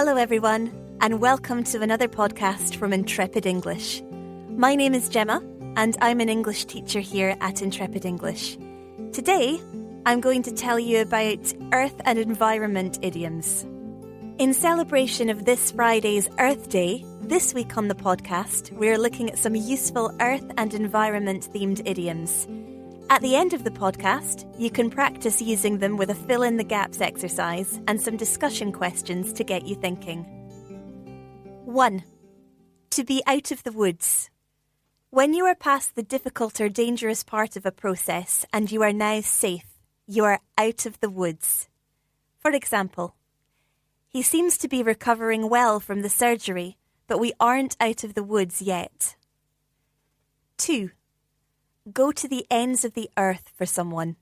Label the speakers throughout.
Speaker 1: Hello everyone, and welcome to another podcast from Intrepid English. My name is Gemma, and I'm an English teacher here at Intrepid English. Today, I'm going to tell you about Earth and Environment idioms. In celebration of this Friday's Earth Day, this week on the podcast, we're looking at some useful Earth and Environment-themed idioms. At the end of the podcast, you can practice using them with a fill-in-the-gaps exercise and some discussion questions to get you thinking. 1. To be out of the woods. When you are past the difficult or dangerous part of a process and you are now safe, you are out of the woods. For example, he seems to be recovering well from the surgery, but we aren't out of the woods yet. 2. Go to the ends of the earth for someone.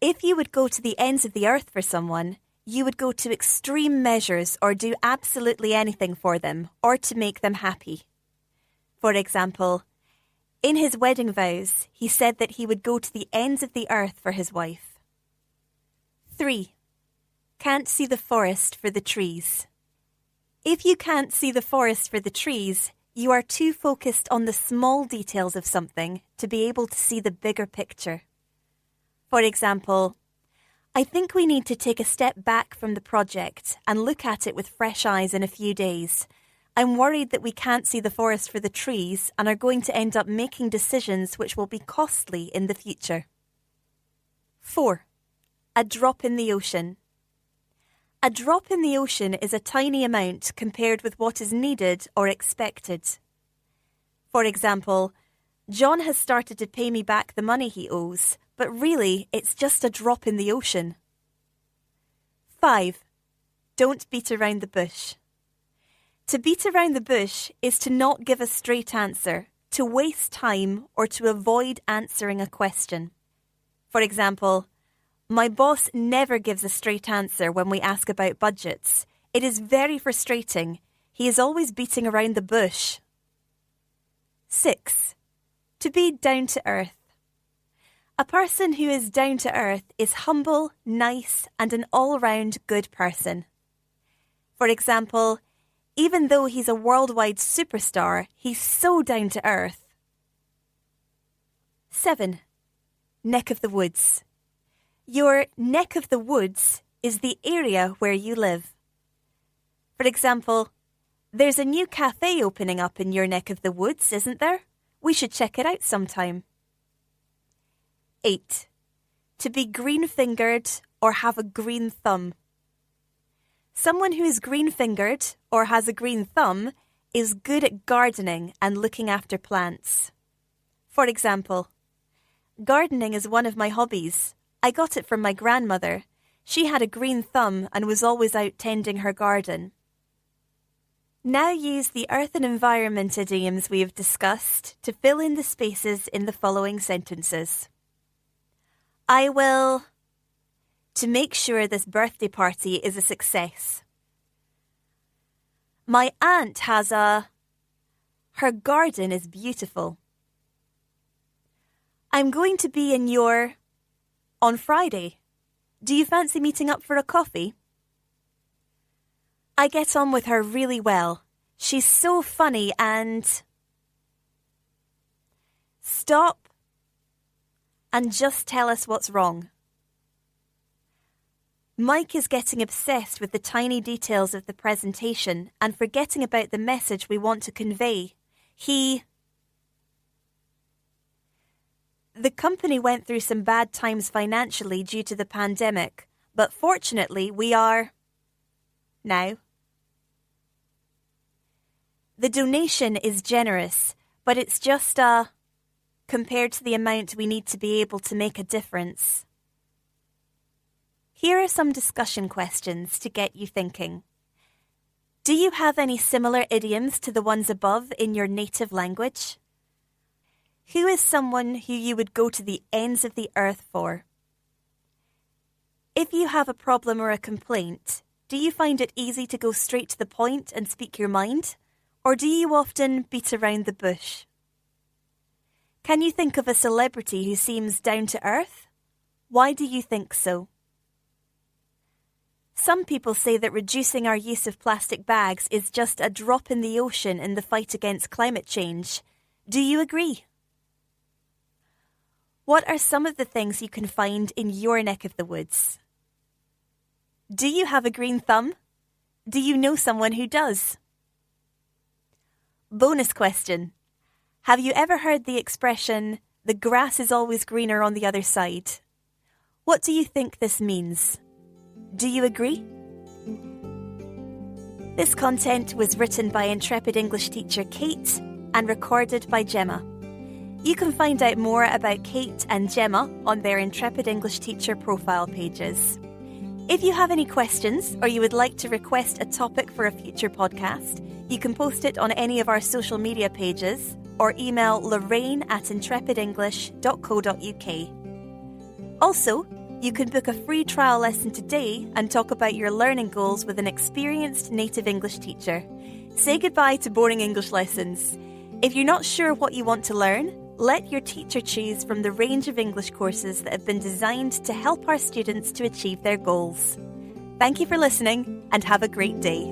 Speaker 1: If you would go to the ends of the earth for someone, you would go to extreme measures or do absolutely anything for them or to make them happy. For example, in his wedding vows, he said that he would go to the ends of the earth for his wife. 3. Can't see the forest for the trees. If you can't see the forest for the trees, you are too focused on the small details of something to be able to see the bigger picture. For example, I think we need to take a step back from the project and look at it with fresh eyes in a few days. I'm worried that we can't see the forest for the trees and are going to end up making decisions which will be costly in the future. 4. A drop in the ocean. A drop in the ocean is a tiny amount compared with what is needed or expected. For example, John has started to pay me back the money he owes, but really it's just a drop in the ocean. 5. Don't beat around the bush. To beat around the bush is to not give a straight answer, to waste time, or to avoid answering a question. For example, my boss never gives a straight answer when we ask about budgets. It is very frustrating. He is always beating around the bush. 6. To be down to earth. A person who is down to earth is humble, nice, and an all-round good person. For example, even though he's a worldwide superstar, he's so down to earth. 7. Neck of the woods. Your neck of the woods is the area where you live. For example, there's a new cafe opening up in your neck of the woods, isn't there? We should check it out sometime. 8. To be green-fingered or have a green thumb. Someone who is green-fingered or has a green thumb is good at gardening and looking after plants. For example, gardening is one of my hobbies. I got it from my grandmother. She had a green thumb and was always out tending her garden. Now use the earth and environment idioms we have discussed to fill in the spaces in the following sentences. I will... to make sure this birthday party is a success. My aunt has a... her garden is beautiful. I'm going to be in your... on Friday. Do you fancy meeting up for a coffee? I get on with her really well. She's so funny and... Stop and just tell us what's wrong. Mike is getting obsessed with the tiny details of the presentation and forgetting about the message we want to convey. The company went through some bad times financially due to the pandemic, but fortunately we are... now. The donation is generous, but it's just compared to the amount we need to be able to make a difference. Here are some discussion questions to get you thinking. Do you have any similar idioms to the ones above in your native language? Who is someone who you would go to the ends of the earth for? If you have a problem or a complaint, do you find it easy to go straight to the point and speak your mind? Or do you often beat around the bush? Can you think of a celebrity who seems down to earth? Why do you think so? Some people say that reducing our use of plastic bags is just a drop in the ocean in the fight against climate change. Do you agree? What are some of the things you can find in your neck of the woods? Do you have a green thumb? Do you know someone who does? Bonus question. Have you ever heard the expression, "the grass is always greener on the other side"? What do you think this means? Do you agree? This content was written by Intrepid English teacher Kate and recorded by Gemma. You can find out more about Kate and Gemma on their Intrepid English Teacher profile pages. If you have any questions or you would like to request a topic for a future podcast, you can post it on any of our social media pages or email lorraine@intrepidenglish.co.uk. Also, you can book a free trial lesson today and talk about your learning goals with an experienced native English teacher. Say goodbye to boring English lessons. If you're not sure what you want to learn, let your teacher choose from the range of English courses that have been designed to help our students to achieve their goals. Thank you for listening and have a great day.